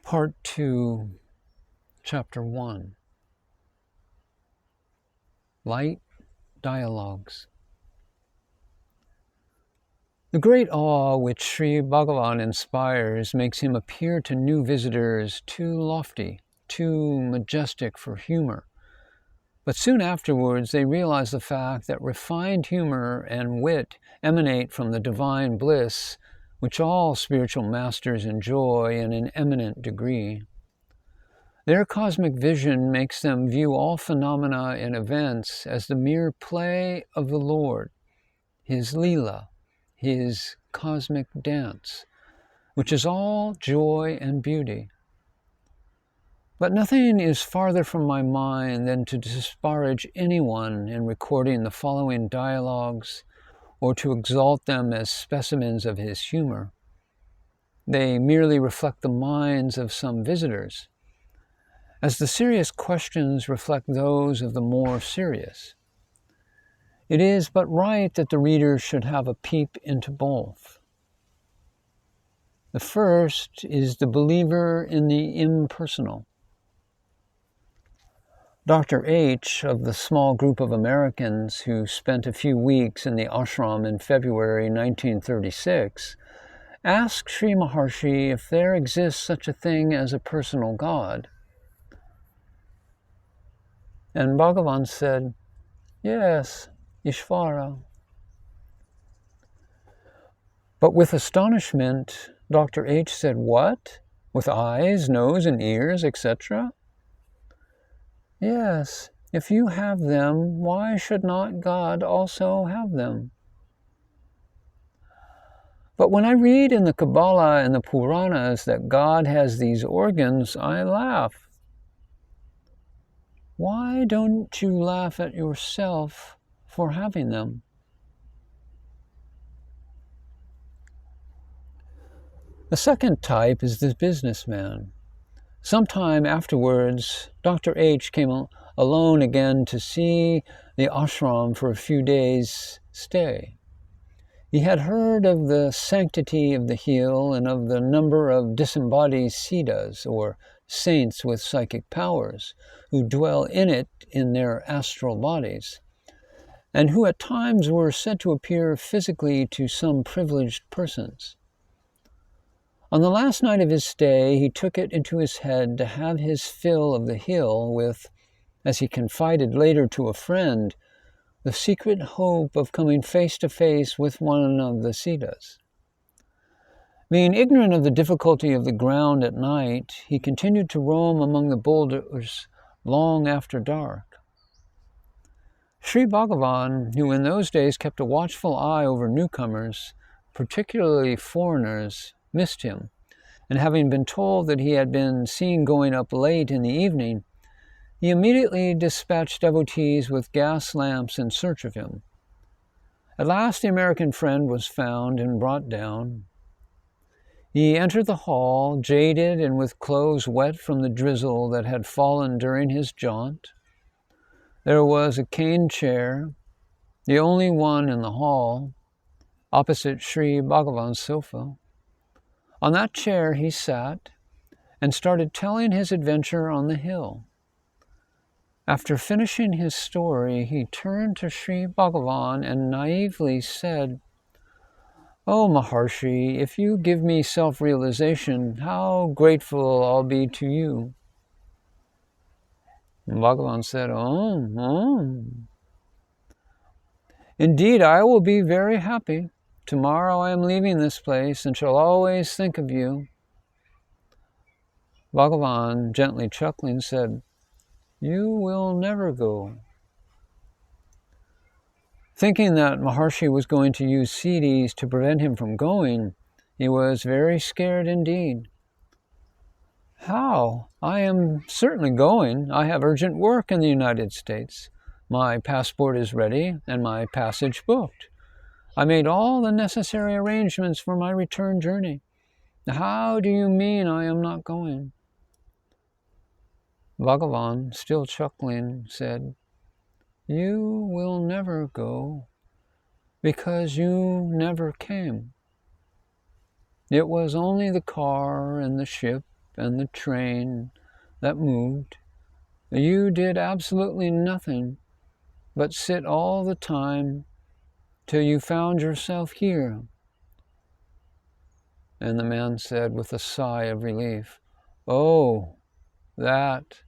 Part-2, Chapter-1. Light Dialogues. The great awe which Sri Bhagavan inspires makes him appear to new visitors too lofty, too majestic for humor. But soon afterwards they realize the fact that refined humor and wit emanate from the divine bliss which all spiritual masters enjoy in an eminent degree. Their cosmic vision makes them view all phenomena and events as the mere play of the Lord, His Leela, His cosmic dance, which is all joy and beauty. But nothing is farther from my mind than to disparage anyone in recording the following dialogues or to exalt them as specimens of his humor. They merely reflect the minds of some visitors, as the serious questions reflect those of the more serious. It is but right that the reader should have a peep into both. The first is the believer in the impersonal. Dr. H, of the small group of Americans who spent a few weeks in the ashram in February 1936, asked Sri Maharshi if there exists such a thing as a personal God. And Bhagavan said, "Yes, Ishvara." But with astonishment, Dr. H said, "What? With eyes, nose, and ears, etc.?" "Yes, if you have them, why should not God also have them?" "But when I read in the Kabbalah and the Puranas that God has these organs, I laugh." "Why don't you laugh at yourself for having them?" The second type is the businessman. Sometime afterwards, Dr. H came alone again to see the ashram for a few days' stay. He had heard of the sanctity of the hill and of the number of disembodied siddhas, or saints with psychic powers, who dwell in it in their astral bodies, and who at times were said to appear physically to some privileged persons. On the last night of his stay, he took it into his head to have his fill of the hill with, as he confided later to a friend, the secret hope of coming face to face with one of the siddhas. Being ignorant of the difficulty of the ground at night, he continued to roam among the boulders long after dark. Sri Bhagavan, who in those days kept a watchful eye over newcomers, particularly foreigners, missed him, and having been told that he had been seen going up late in the evening, he immediately dispatched devotees with gas lamps in search of him. At last the American friend was found and brought down. He entered the hall, jaded and with clothes wet from the drizzle that had fallen during his jaunt. There was a cane chair, the only one in the hall, opposite Sri Bhagavan's sofa. On that chair he sat and started telling his adventure on the hill. After finishing his story, he turned to Sri Bhagavan and naively said, "Oh, Maharshi, if you give me self-realization, how grateful I'll be to you." And Bhagavan said, "Oh. Indeed, I will be very happy. Tomorrow I am leaving this place and shall always think of you." Bhagavan, gently chuckling, said, "You will never go." Thinking that Maharshi was going to use siddhis to prevent him from going, he was very scared indeed. "How? I am certainly going. I have urgent work in the United States. My passport is ready and my passage booked. I made all the necessary arrangements for my return journey. How do you mean I am not going?" Bhagavan, still chuckling, said, "You will never go, because you never came. It was only the car and the ship and the train that moved. You did absolutely nothing but sit all the time till you found yourself here." And the man said with a sigh of relief, "Oh, that